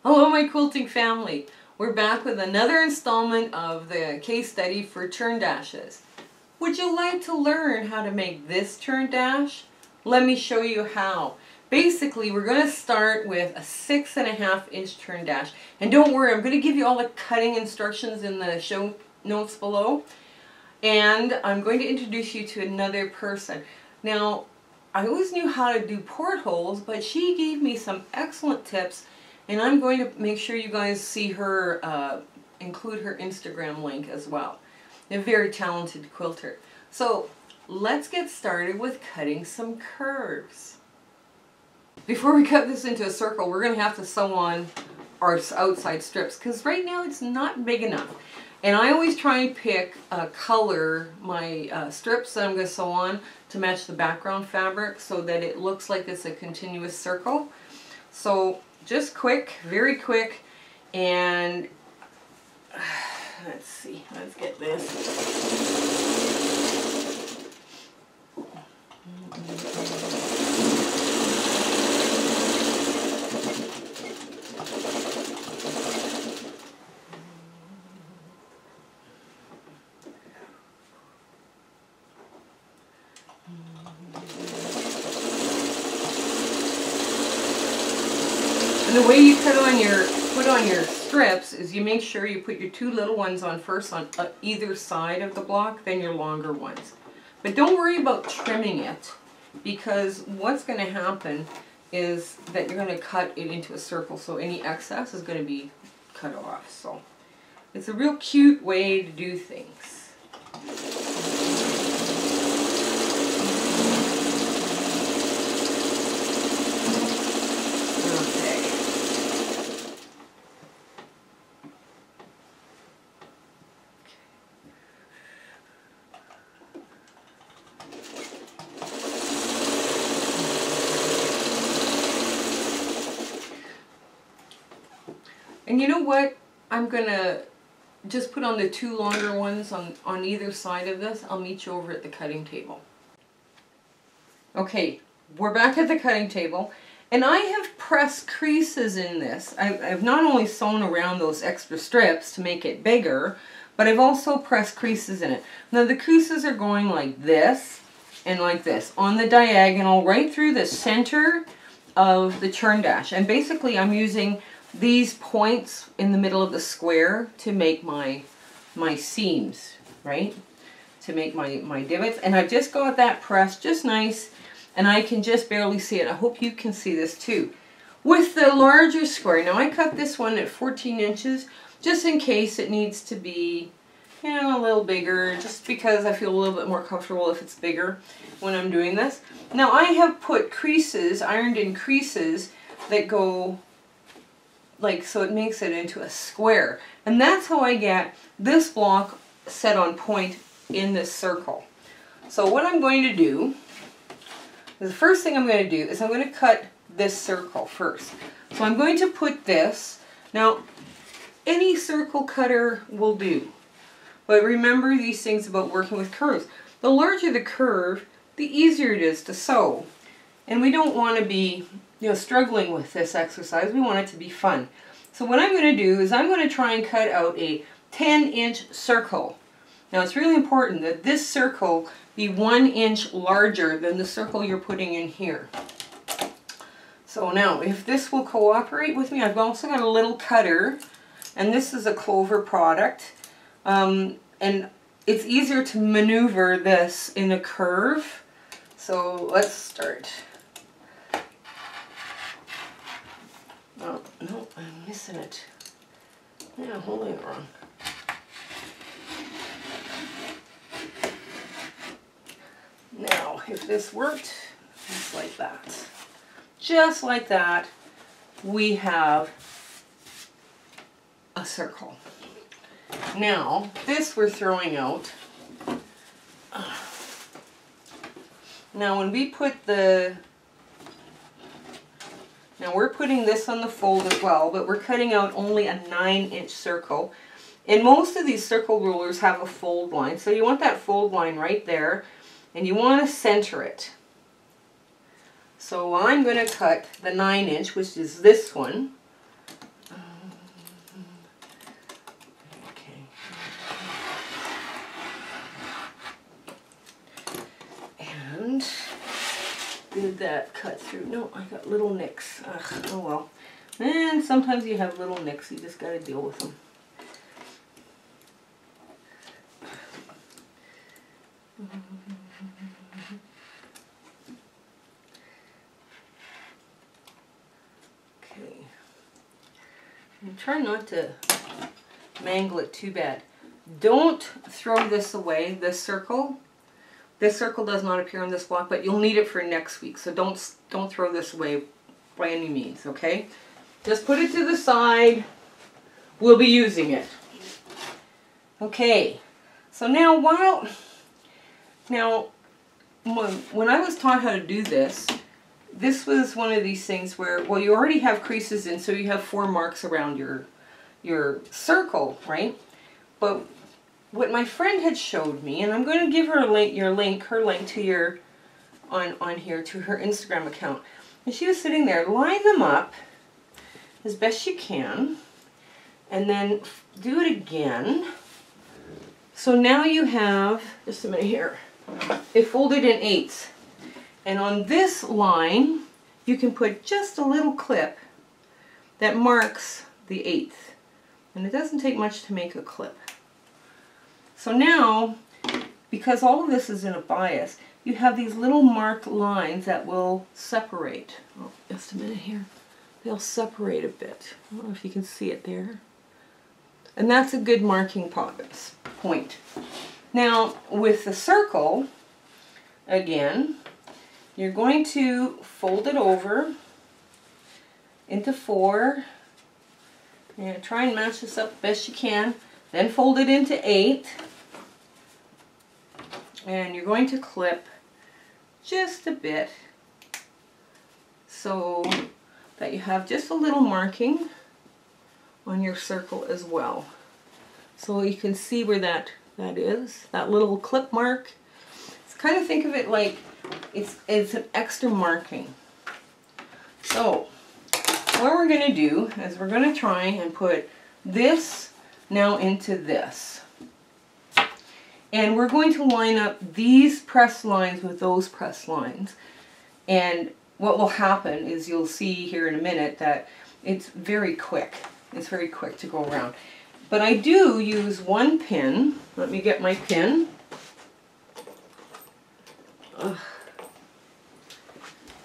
Hello my quilting family. We're back with another installment of the case study for churn dashes. Would you like to learn how to make this churn dash? Let me show you how. Basically we're going to start with a 6.5 inch churn dash. And don't worry, I'm going to give you all the cutting instructions in the show notes below. And I'm going to introduce you to another person. Now, I always knew how to do portholes, but she gave me some excellent tips. And I'm going to make sure you guys see her, include her Instagram link as well. A very talented quilter. So let's get started with cutting some curves. Before we cut this into a circle, we're going to have to sew on our outside strips because right now it's not big enough. And I always try and pick a color, my strips that I'm going to sew on to match the background fabric so that it looks like it's a continuous circle. So just quick, very quick, and let's see, let's get this. And the way you put on your strips is you make sure you put your two little ones on first on either side of the block, then your longer ones. But don't worry about trimming it, because what's going to happen is that you're going to cut it into a circle, so any excess is going to be cut off. So it's a real cute way to do things. And you know what? I'm going to just put on the two longer ones on either side of this. I'll meet you over at the cutting table. Okay, we're back at the cutting table. And I have pressed creases in this. I've not only sewn around those extra strips to make it bigger, but I've also pressed creases in it. Now the creases are going like this and like this on the diagonal right through the center of the churn dash. And basically I'm using these points in the middle of the square to make my seams, right? To make my divots. And I've just got that pressed just nice, and I can just barely see it. I hope you can see this too. With the larger square, now I cut this one at 14 inches just in case it needs to be, you know, a little bigger, just because I feel a little bit more comfortable if it's bigger when I'm doing this. Now I have put creases, ironed in creases that go like, so it makes it into a square. And that's how I get this block set on point in this circle. So what I'm going to do, the first thing I'm going to do is I'm going to cut this circle first. So I'm going to put this, now any circle cutter will do. But remember these things about working with curves. The larger the curve, the easier it is to sew. And we don't want to be, you know, struggling with this exercise. We want it to be fun. So what I'm going to do is I'm going to try and cut out a 10-inch circle. Now it's really important that this circle be 1 inch larger than the circle you're putting in here. So now if this will cooperate with me, I've also got a little cutter, and this is a Clover product. And it's easier to maneuver this in a curve. So let's start. Oh, no, I'm missing it. Yeah, I'm holding it wrong. Now, if this worked, just like that. Just like that, we have a circle. Now, this we're throwing out. Now, when we put the... Now we're putting this on the fold as well, but we're cutting out only a 9-inch circle. And most of these circle rulers have a fold line. So you want that fold line right there, and you want to center it. So I'm going to cut the 9-inch, which is this one. did that cut through? No, I got little nicks. Ugh, oh well. And sometimes you have little nicks, you just got to deal with them. Okay. And try not to mangle it too bad. Don't throw this away, this circle. This circle does not appear on this block, but you'll need it for next week. So don't throw this away by any means, okay? Just put it to the side. We'll be using it. Okay. So now when I was taught how to do this, this was one of these things where, well, you already have creases in, so you have 4 marks around your circle, right? But what my friend had showed me, and I'm going to give her her link to your, on here, to her Instagram account. And she was sitting there, line them up as best you can, and then do it again. So now you have, just a minute here, it folded in 8s. And on this line, you can put just a little clip that marks the 8th. And it doesn't take much to make a clip. So now, because all of this is in a bias, you have these little marked lines that will separate. Oh, just a minute here. They'll separate a bit. I don't know if you can see it there. And that's a good marking point. Now, with the circle, again, you're going to fold it over into 4. You're going to try and match this up best you can. Then fold it into 8. And you're going to clip just a bit so that you have just a little marking on your circle as well. So you can see where that is, that little clip mark. It's kind of, think of it like it's an extra marking. So what we're going to do is we're going to try and put this now into this. And we're going to line up these press lines with those press lines. And what will happen is you'll see here in a minute that it's very quick. It's very quick to go around. But I do use one pin. Let me get my pin.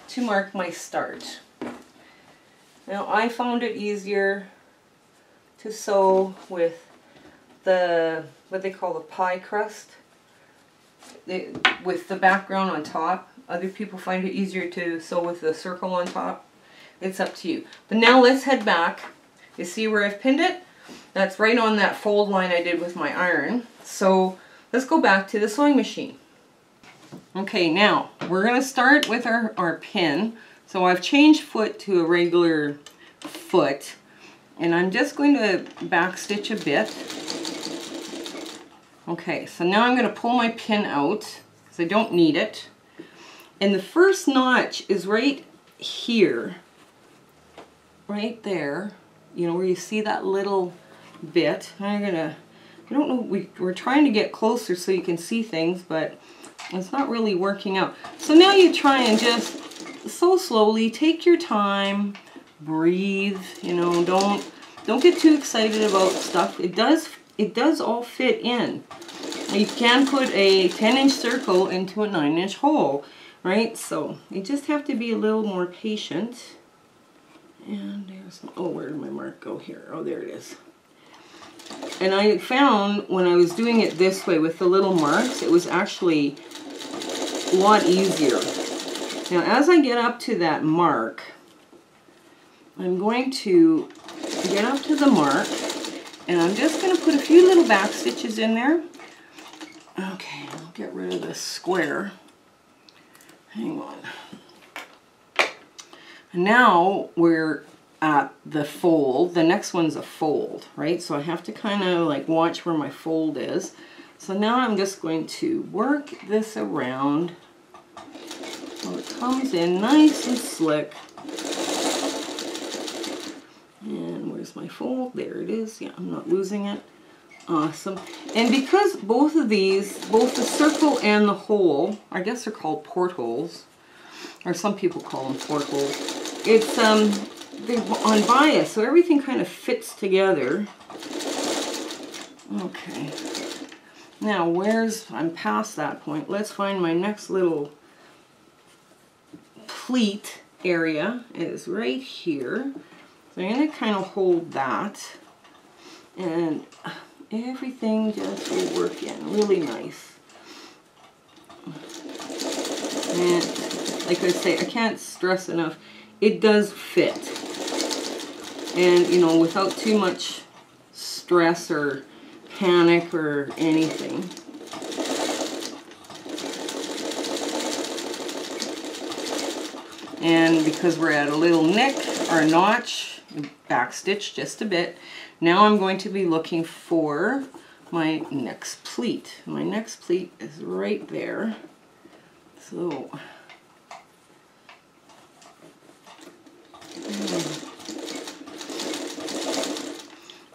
To mark my start. Now I found it easier to sew with the, what they call the pie crust, with the background on top. Other people find it easier to sew with the circle on top. It's up to you. But now let's head back. You see where I've pinned it? That's right on that fold line I did with my iron. So let's go back to the sewing machine. Okay, now we're going to start with our pin. So I've changed foot to a regular foot. And I'm just going to back stitch a bit. Okay, so now I'm going to pull my pin out because I don't need it. And the first notch is right here, right there, you know, where you see that little bit. I don't know, we're trying to get closer so you can see things, but it's not really working out. So now you try and just so slowly, take your time, breathe, you know, don't get too excited about stuff. It does all fit in. You can put a 10-inch circle into a 9-inch hole, right? So you just have to be a little more patient. And there's, oh, where did my mark go here? Oh, there it is. And I found when I was doing it this way with the little marks, it was actually a lot easier. Now, as I get up to that mark, I'm going to get up to the mark, and I'm just going to put a few little back stitches in there. Okay, I'll get rid of this square. Hang on. And now we're at the fold. The next one's a fold, right? So I have to kind of like watch where my fold is. So now I'm just going to work this around so it comes in nice and slick. And where's my fold? There it is. Yeah, I'm not losing it. Awesome. And because both of these, both the circle and the hole, I guess they're called portholes, or some people call them portholes. It's they're on bias, so everything kind of fits together. Okay. Now I'm past that point. Let's find my next little pleat area. It is right here. So I'm going to kind of hold that, and everything just will work in really nice. And like I say, I can't stress enough, it does fit. And you know, without too much stress or panic or anything. And because we're at a little nick or a notch, back stitch just a bit. Now I'm going to be looking for my next pleat. My next pleat is right there. So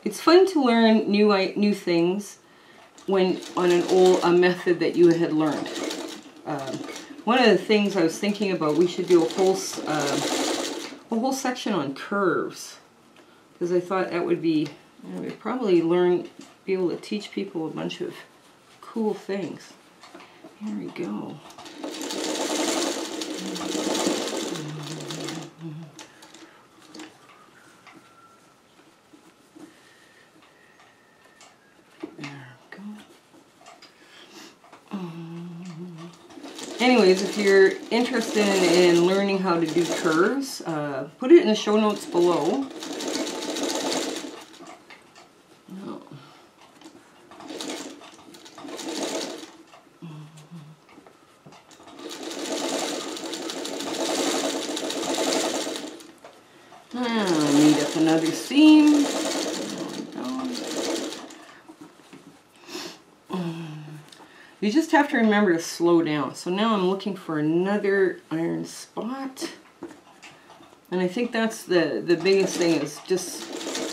it's fun to learn new things when on a method that you had learned. One of the things I was thinking about, we should do a whole section on curves, because I thought that would be, we'd probably be able to teach people a bunch of cool things. Here we go. Anyways, if you're interested in learning how to do curves, put it in the show notes below. No. Meet up another seam. You just have to remember to slow down. So now I'm looking for another iron spot. And I think that's the biggest thing, is just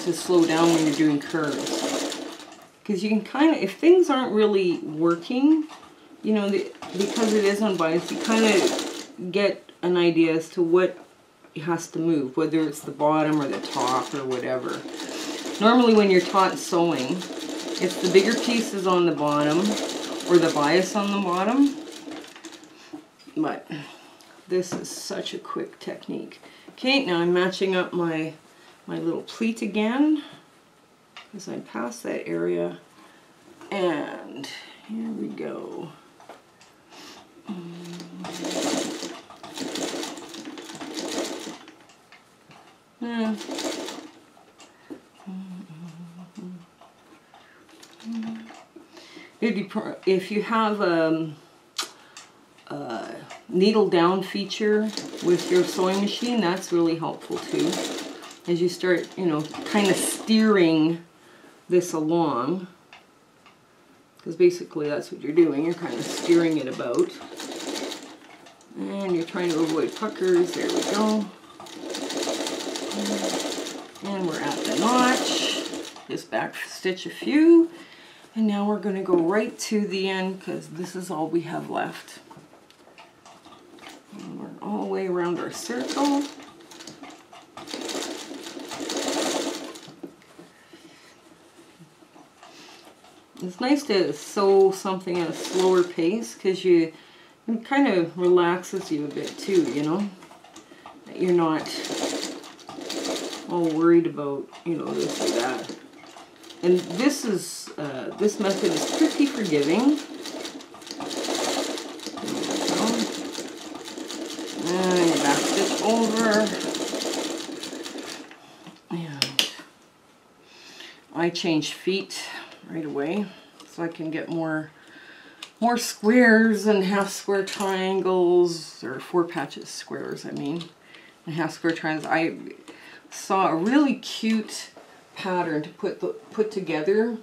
to slow down when you're doing curves. Because you can kind of, if things aren't really working, you know, because it is unbiased, you kind of get an idea as to what has to move, whether it's the bottom or the top or whatever. Normally when you're taught sewing, it's the bigger pieces on the bottom, or the bias on the bottom, but this is such a quick technique. Okay, now I'm matching up my little pleat again, because I'm past that area, and here we go. If you have a needle down feature with your sewing machine, that's really helpful too. As you start, you know, kind of steering this along, because basically that's what you're doing. You're kind of steering it about, and you're trying to avoid puckers. There we go. And we're at the notch. Just back stitch a few. And now we're going to go right to the end, because this is all we have left. And we're all the way around our circle. It's nice to sew something at a slower pace, because it kind of relaxes you a bit too, you know? You're not all worried about, you know, this or that. And this method is pretty forgiving. And you back stitch over. And I change feet right away, so I can get more squares and half square triangles, or 4 patches squares, I mean, and half square triangles. I saw a really cute pattern to put together,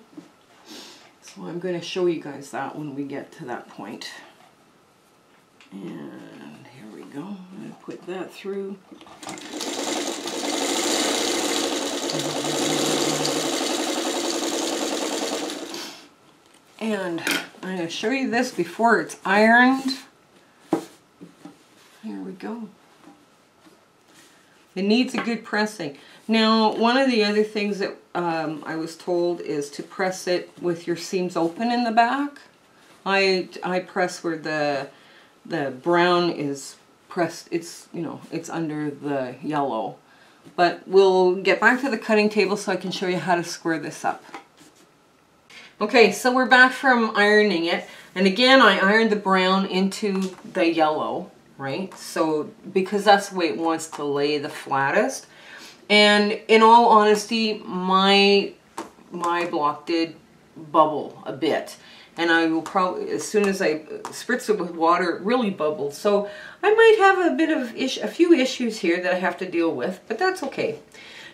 so I'm going to show you guys that when we get to that point. And here we go. I'm going to put that through. And I'm going to show you this before it's ironed. There we go. It needs a good pressing. Now, one of the other things that I was told is to press it with your seams open in the back. I press where the brown is pressed. It's, you know, it's under the yellow. But we'll get back to the cutting table so I can show you how to square this up. Okay, so we're back from ironing it. And again, I ironed the brown into the yellow, right? So, because that's the way it wants to lay the flattest. And in all honesty, my block did bubble a bit. And I will probably, as soon as I spritz it with water, it really bubbled. So I might have a few issues here that I have to deal with, but that's okay.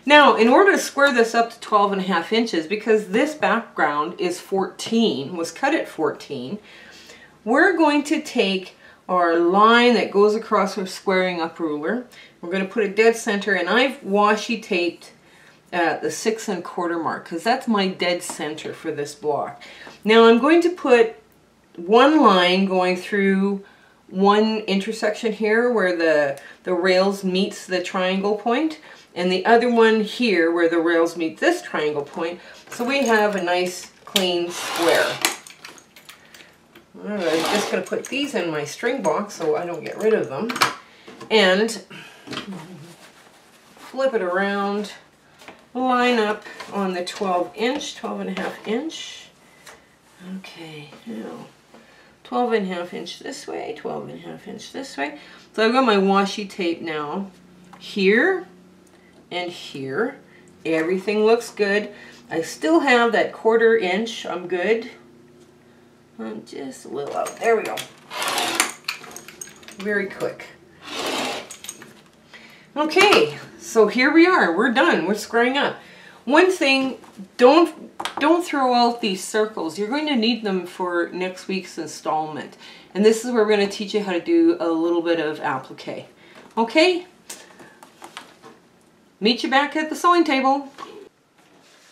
Now, in order to square this up to 12.5 inches, because this background is 14, was cut at 14, we're going to take our line that goes across our squaring up ruler. We're going to put a dead center, and I've washi taped at the 6 1/4 mark, because that's my dead center for this block. Now I'm going to put one line going through one intersection here where the rails meets the triangle point, and the other one here where the rails meet this triangle point, so we have a nice clean square. Alright, I'm just going to put these in my string box so I don't get rid of them, and flip it around, line up on the 12.5 inch. Okay, now 12.5 inch this way, 12.5 inch this way. So I've got my washi tape now here and here. Everything looks good. I still have that 1/4 inch. I'm good. I'm just a little out. There we go. Very quick. Okay, so here we are. We're done. We're squaring up. One thing, don't throw out these circles. You're going to need them for next week's installment. And this is where we're going to teach you how to do a little bit of applique. Okay? Meet you back at the sewing table.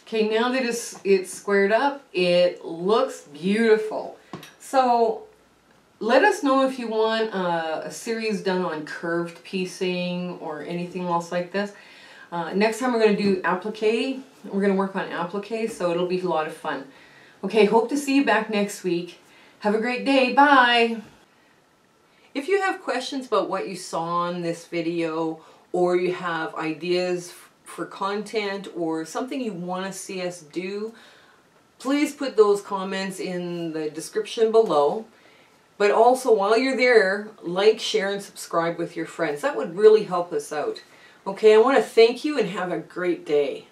Okay, now that it's squared up, it looks beautiful. So let us know if you want a series done on curved piecing or anything else like this. Next time we're going to do applique. We're going to work on applique, so it'll be a lot of fun. Okay, hope to see you back next week. Have a great day. Bye! If you have questions about what you saw in this video, or you have ideas for content or something you want to see us do, please put those comments in the description below. But also, while you're there, like, share, and subscribe with your friends. That would really help us out. Okay, I want to thank you and have a great day.